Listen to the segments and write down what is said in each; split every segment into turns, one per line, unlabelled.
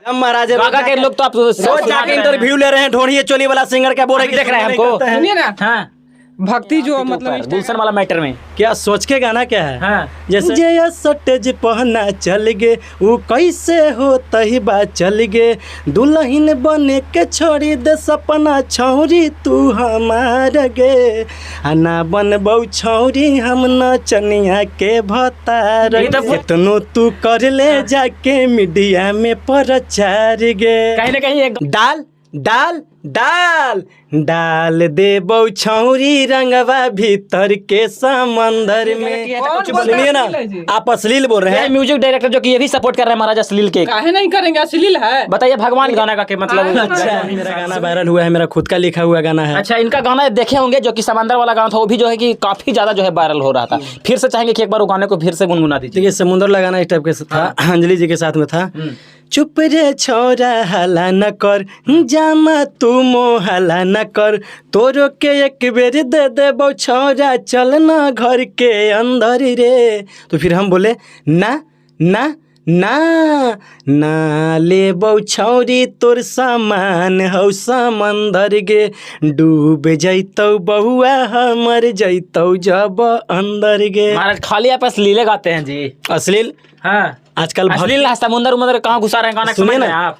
महाराज
बागा के लोग तो आप
रोज जाके इंटरव्यू ले रहे हैं, ढोढ़िए चोली वाला सिंगर क्या बोल रहे हैं,
देख रहे हैं हमको।
सुनिए ना,
हाँ
भक्ति जो मतलब
गुलशन वाला मैटर में
क्या सोच के गाना क्या है।
हाँ।
जैसे जय सटेज पहना चल गे वो कैसे हो तही बात चल गे, दुल्हन बने के छोड़ी दे सपना छौरी तू हमार गे, ना बन बहु छौरी हम नचनिया के भतार, कितनो तू कर ले जाके मीडिया में प्रचार गे।
कहीं ना कहीं एक
डाल डाल डाल डाल दे बहु छौरी रंगवा भीतर के समंदर में। सुनिए ना, आप अश्लील बोल रहे हैं।
म्यूजिक डायरेक्टर जो कि ये भी सपोर्ट कर रहे हैं महाराज अश्लील के,
काहे नहीं करेंगे, अश्लील है।
बताइए भगवान गाना का के मतलब।
अच्छा, मेरा गाना वायरल हुआ है, मेरा खुद का लिखा हुआ गाना है।
अच्छा, इनका गाना देखे होंगे जो कि समंदर वाला गाना था, वो भी जो है कि काफी ज्यादा जो है वायरल हो रहा था। फिर से चाहेंगे कि एक बार वो गाने को फिर से गुनगुना दीजिए।
देखिए समुद्र लगाना इस टाइप के था, अंजलि जी के साथ में था। चुप रे छोरा हला न कर, जामा तू मोह हला न कर, तोरो के एक बेर दे दे बहु छोरा चलना घर के अंदर रे। तो फिर हम बोले ना ना ना ना ले बहु छौरी तोर सामान हौ समंदर गे, डूब जैतौ बहुआ हमर जैतौ जब अंदर गे।
महाराज खाली आप अश्लीले गाते हैं जी।
अश्लील
हाँ,
आजकल
अश्लील समुंदर उमंदर कहाँ घुसा रहे हैं गाना,
सुनिए
समझ
ना,
आप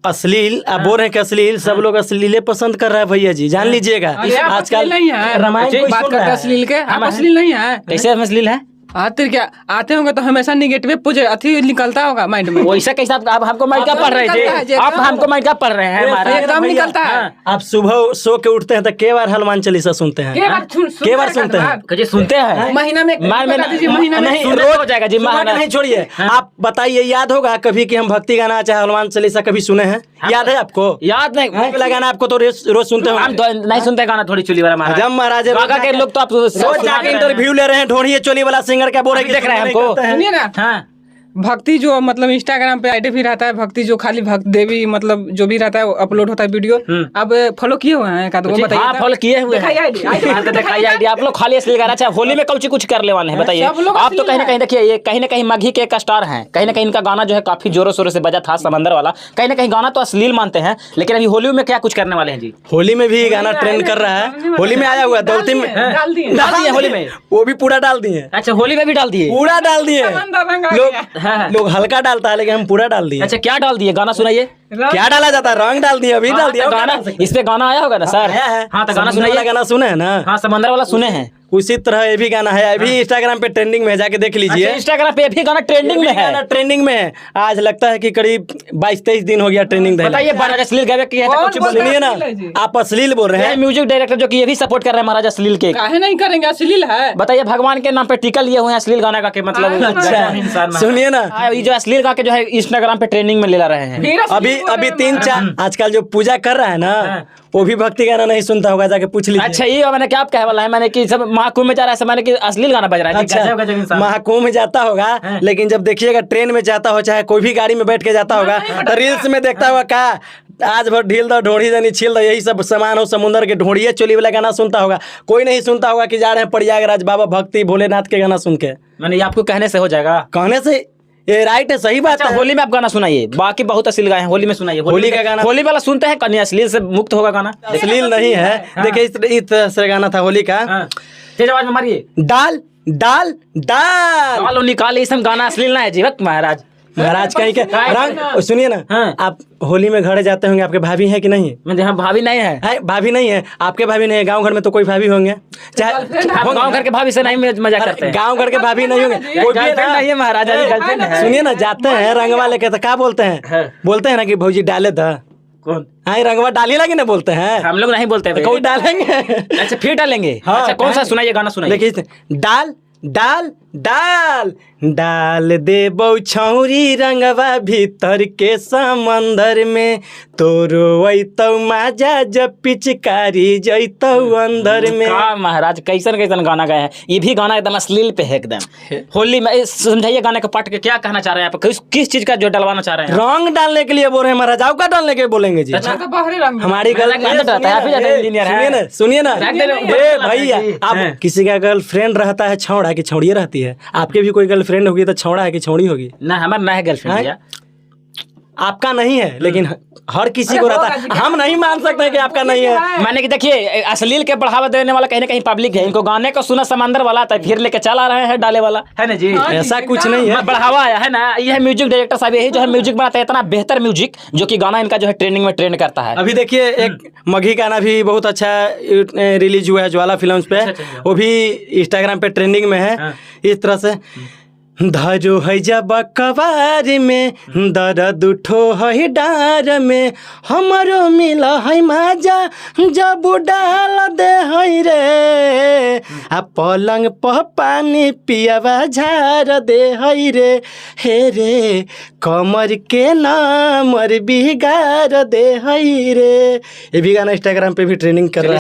अश्लील आप बोल रहे हैं कि अश्लील, सब लोग अश्लीले पसंद कर रहा है भैया जी, जान लीजिएगा। आजकल
नहीं है,
रामायण कोई
बात
सुन
करते
रहा है।
अश्लील के, आप अश्लील नहीं है।
कैसे अश्लील है?
आते क्या आते होंगे तो हमेशा निगेटिव पूछ अथी निकलता होगा माइंड में।
वैसा कैसा आप हमको माइंड का पढ़ रहे थे, आप हमको माइंड का पढ़ रहे हैं महाराज।
एकदम निकलता है।
आप सुबह सो के उठते हैं तो के बार हनुमान चालीसा सुनते हैं, के बार सुनते हैं,
कभी सुनते हैं
महीना में
महीना में
नहीं,
रोज हो जाएगा जी महाराज।
नहीं छोड़िए, आप बताइए याद होगा कभी कि हम भक्ति गाना चाहे हनुमान चालीसा कभी सुने हैं? याद है आपको?
याद नहीं
वाला गाना आपको तो रोज सुनते हो।
हम नहीं सुनते गाना थोड़ी चोली वाला महाराज।
जब महाराज
बागा के लोग तो आप
रोज जाके इंटरव्यू ले रहे हैं, ढोढ़िए चोली वाला सिंगर क्या बोल रहे हैं,
देख रहे हैं हमको।
सुनिए ना,
हाँ
भक्ति जो मतलब इंस्टाग्राम पे आईडी भी रहता है, भक्ति जो खाली भक्त देवी मतलब जो भी रहता है अपलोड होता है वीडियो। अब फॉलो किए हुए हैं वो बताइए।
हाँ फॉलो किए हुए हैं, दिखाइए आईडी। आप लोग खाली अश्लील गाना। अच्छा, होली में कुछ कर ले वाले हैं बताइए आप? तो कहीं ना कहीं देखिए, ये कहीं ना कहीं मघी के एक स्टार हैं, कहीं ना कहीं इनका गाना जो है काफी जोरों शोरों से बजा था समंदर वाला। कहीं ना कहीं गाना तो अश्लील मानते हैं, लेकिन अभी होली में क्या कुछ करने वाले हैं जी?
होली में भी गाना ट्रेंड कर रहा है, होली में आया हुआ है, दौलती में
डाल दिए
डाल दिए होली में,
वो भी पूरा डाल दिए।
अच्छा होली में भी डाल दिए,
पूरा डाल दिए।
हाँ।
लोग हल्का डालता है लेकिन हम पूरा डाल दिए।
अच्छा क्या डाल दिए, गाना सुनाइए।
क्या डाला जाता है? रंग डाल दिए, अभी डाल दिया
गाना। इस पे गाना आया होगा ना सर? हाँ तो गाना सुनाइए।
गाना सुने हैं ना?
हाँ समंदर वाला सुने हैं।
उसी तरह ये भी गाना है, अभी इंस्टाग्राम पे ट्रेंडिंग में है, जाके देख लीजिए।
इंस्टाग्राम पे भी गाना ट्रेंडिंग में है,
ट्रेंडिंग में है। आज लगता है कि करीब 22-23 दिन हो गया ट्रेंडिंग।
बताइए महाराज अश्लील गावे की है तो कुछ
सुनिए ना, आप अश्लील बोल रहे हैं।
म्यूजिक डायरेक्टर जो कि ये भी सपोर्ट कर रहे हैं महाराज अश्लील के,
काहे नहीं करेंगे, अश्लील है।
बताइए भगवान के नाम पे टीका लिए हुए हैं अश्लील गाना का के मतलब।
अच्छा सुनिए ना,
ये जो अश्लील गा के जो है इंस्टाग्राम पे ट्रेंडिंग में ले ला रहे हैं।
अभी 3-4 आजकल जो पूजा कर रहा है ना, वो भी भक्ति गाना नहीं सुनता होगा, जाके पूछ लीजिए।
अच्छा ये मैंने क्या कहे वाला है, मैंने कि सब महाकुंभ में जा रहा है, मैंने कि अश्लील गाना बज रहा है।
अच्छा महाकुंभ में जाता होगा, लेकिन जब देखिएगा ट्रेन में जाता हो चाहे कोई भी गाड़ी में बैठ के जाता होगा तो रील्स में देखता होगा का आज भर ढील दो ढोड़ी दनी छील दो, यही सब सामान हो समुद्र के, ढोड़िए चोली वाला गाना सुनता होगा। कोई नहीं सुनता होगा कि जा रहे हैं प्रयागराज बाबा भक्ति भोलेनाथ के गाना सुन के।
मैंने आपको कहने से हो जाएगा,
कहने से ये राइट है, सही बात है।
होली में आप गाना सुनाइए, बाकी बहुत अश्लील गाए हैं, होली में सुनाइए।
होली का गाना,
होली वाला सुनते हैं, कन्या अश्लील से मुक्त होगा गाना।
अश्लील नहीं है। देखिए इस तरह से गाना था होली का।
तेज आवाज में मारिए,
डाल डाल डाल
डालो निकाले, इस गाना अश्लील ना है जी महाराज।
महाराज कहीं के रंग। सुनिए ना,
हाँ।
आप होली में घर जाते होंगे, आपके भाभी है कि नहीं है?
मैं भाभी नहीं है,
भाभी नहीं है, आपके भाभी नहीं है। गांव घर में तो कोई भाभी होंगे, चाहे
गांव घर के भाभी से नहीं मजाक करते हैं।
गांव घर के भाभी नहीं होंगे, कोई भी
नहीं है महाराज, गर्लफ्रेंड है।
सुनिए ना, जाते हैं रंगवा लेके तो क्या बोलते हैं? बोलते हैं ना कि भौजी डाले द
कौन?
हाँ रंगवा डाली लगी ना बोलते हैं।
हम लोग नहीं बोलते हैं,
कोई डालेंगे।
अच्छा फिर डालेंगे।
हाँ,
अच्छा कौन सा सुनाइए गाना सुनाइए।
देखिए डाल डाल डाल डाल दे बहु छौरी रंगवा भीतर के समंदर में, तोरो वैतौ माजा जब पिचकारी जैतौ अंदर में।
महाराज कैसन कैसन गाना गाए हैं, ये भी गाना एकदम अश्लील पे है एकदम। होली में समझाइए गाने का पार्ट के क्या कहना चाह रहे हैं आप, किस चीज का जो डलवाना चाह रहे हैं?
रंग डालने के लिए बोल रहे हैं महाराज, आप का डालने के बोलेंगे जी? हमारी गर्ल सुनिए ना भैया, आप किसी का गर्लफ्रेंड रहता है छौड़ा की छौड़ी रहती है, आपके भी कोई गर्लफ्रेंड होगी तो छौड़ा है कि छौड़ी होगी?
ना हमारा ना है गर्लफ्रेंड भैया।
आपका नहीं है, लेकिन हर किसी को रहता है। हम नहीं मान सकते कि आपका नहीं है।
मैंने कि देखिए अश्लील के बढ़ावा देने वाला कहीं ना कहीं पब्लिक है। इनको गाने को सुना समंदर वाला था, फिर लेके चला रहे हैं डाले वाला, है ना जी।
ऐसा कुछ नहीं है।
बढ़ावा आया है ना। ये है म्यूजिक डायरेक्टर साहब, यही जो है म्यूजिक बनाते हैं, इतना बेहतर म्यूजिक जो कि गाना इनका जो है ट्रेंडिंग में ट्रेंड करता है।
अभी देखिए एक मघी गाना भी बहुत अच्छा रिलीज हुआ है ज्वाला फिल्म्स पे, वो भी इंस्टाग्राम पे ट्रेंडिंग में है। इस तरह से धरो है जब कबार में, दर्द उठो है डार में, हमारो मिला है माजा जब डाल दे है रे, आ पलंग पर पानी पियावा झार दे है रे, हे रे कमर के नामर बिगाड़ दे है रे। ये भी गाना इंस्टाग्राम पे भी ट्रेंडिंग कर रहा है।